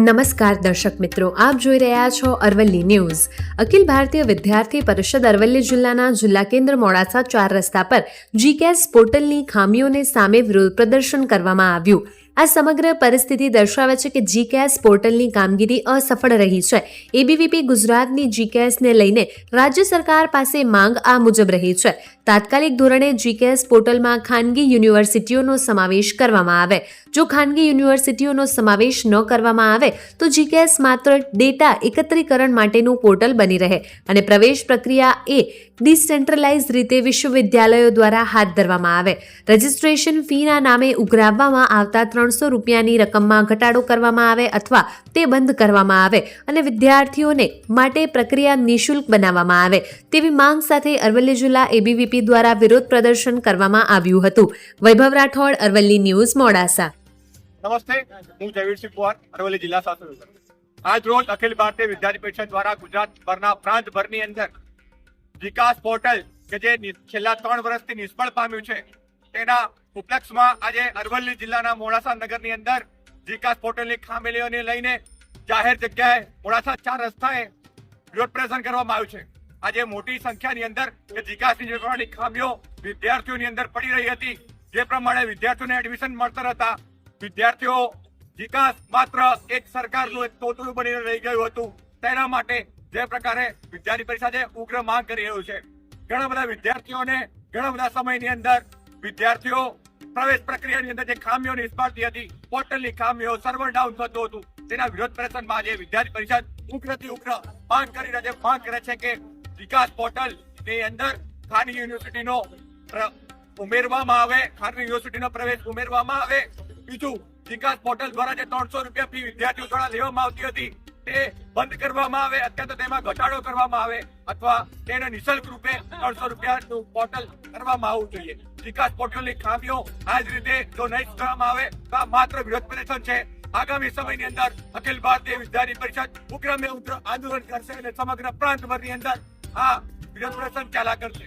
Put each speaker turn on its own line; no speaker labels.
નમસ્કાર દર્શક મિત્રો, આપ જોઈ રહ્યા છો અરવલ્લી ન્યૂઝ. અખિલ ભારતીય વિદ્યાર્થી પરિષદ અરવલ્લી જિલ્લાના જિલ્લા કેન્દ્ર મોડાસા 4 રસ્તા પર જીકેએસ પોર્ટલની ખામીઓને સામે વિરોધ પ્રદર્શન કરવામાં આવ્યું. આ સમગ્ર પરિસ્થિતિ દર્શાવે છે કે જીકેએસ પોર્ટલની કામગીરી અસફળ રહી છે. એબીવીપી ગુજરાતની જીકેએસને લઈને રાજ્ય સરકાર પાસે માંગ આ મુજબ રહી છે: તાત્કાલિક ધોરણે જીકેએસ પોર્ટલમાં ખાનગી યુનિવર્સિટીઓનો સમાવેશ કરવામાં આવે. જો ખાનગી યુનિવર્સિટીઓનો સમાવેશ ન કરવામાં આવે તો જીકેએસ માત્ર ડેટા એકત્રીકરણ માટેનું પોર્ટલ બની રહે અને પ્રવેશ પ્રક્રિયા એ ડિસેન્ટ્રલાઇઝ રીતે વિશ્વવિદ્યાલયો દ્વારા હાથ ધરવામાં આવે. રજિસ્ટ્રેશન ફીના નામે ઉઘરાવવામાં આવતા 300 રૂપિયાની રકમમાં ઘટાડો કરવામાં આવે અથવા તે બંધ કરવામાં આવે અને વિદ્યાર્થીઓને માટે પ્રક્રિયા નિઃશુલ્ક બનાવવામાં આવે તેવી માંગ સાથે અરવલ્લી જિલ્લા એબીવીપી દ્વારા વિરોધ પ્રદર્શન કરવામાં આવ્યું હતું. વૈભવ રાઠોડ, અરવલ્લી ન્યૂઝ, મોડાસા.
નમસ્તે, હું જયવીરસિંહ પુવાર, અરવલ્લી જિલ્લા શાસક. આજ રોજ અખિલ ભારતીય વિદ્યાર્થી પરિષદ દ્વારા ગુજરાતભરના પ્રાંતભરની અંદર વિકાસ પોર્ટલ કે જે છેલ્લા 3 વર્ષથી નિષ્ફળ પામ્યું છે તેના ઉપલક્ષમાં આજે અરવલ્લી જિલ્લાના મોડાસા નગરની અંદર વિકાસ પોર્ટલની ખામીઓને લઈને જાહેર જગ્યાએ મોડાસા 4 રસ્તાએ વિરોધ પ્રદર્શન કરવામાં આવ્યું છે. આજે મોટી સંખ્યાની અંદર વિકાસની ખામીઓ વિદ્યાર્થીઓની અંદર પડી રહી હતી. જે પ્રમાણે વિદ્યાર્થીઓને એડમિશન મળતા હતા, વિદ્યાર્થીઓ વિકાસ માત્ર એક સરકારનું એક તોતરું બની રહી ગયું હતું. તેના માટે જે પ્રકારે વિદ્યાર્થી પરિષદે ઉગ્ર માંગ કરી રહ્યું છે. ઘણા બધા વિદ્યાર્થીઓને ઘણા બધા સમયની અંદર વિદ્યાર્થીઓ પ્રવેશ પ્રક્રિયાની અંદર જે ખામીઓ નિષ્ફળતી હતી, પોર્ટલની ખામીઓ, સર્વર ડાઉન થતું હતું, તેના વિરોધ પ્રદર્શનમાં આજે વિદ્યાર્થી પરિષદ ઉગ્રથી ઉગ્ર માંગ કરે છે કે વિકાસ પોર્ટલ ની અંદર ખાનગી યુનિવર્સિટીનો ઉમેરવામાં આવે, ખાનગી યુનિવર્સિટીનો પ્રવેશ ઉમેરવામાં આવે. બીજું, વિકાસ પોર્ટલ દ્વારા જે 300 રૂપિયા ફી વિદ્યાર્થીઓ દ્વારા લેવામાં આવતી હતી તે બંધ કરવામાં આવે, અથવા તો તેમાં ઘટાડો કરવામાં આવે અથવા તેને નિઃશુલ્ક રૂપે 300 રૂપિયાનું પોર્ટલ કરવામાં આવવું જોઈએ. વિકાસ પોર્ટલની ખામીઓ આ જ રીતે જો નહીં સુધારવામાં આવે તો આ માત્ર વિરોધ પ્રદર્શન છે. આગામી સમયની અંદર અખિલ ભારતીય વિદ્યાર્થી પરિષદ ઉગ્રમે ઉગ્ર આંદોલન કરશે અને સમગ્ર પ્રાંતભરની અંદર આ વિરોધ પ્રદર્શન ચાલ્યા કરશે.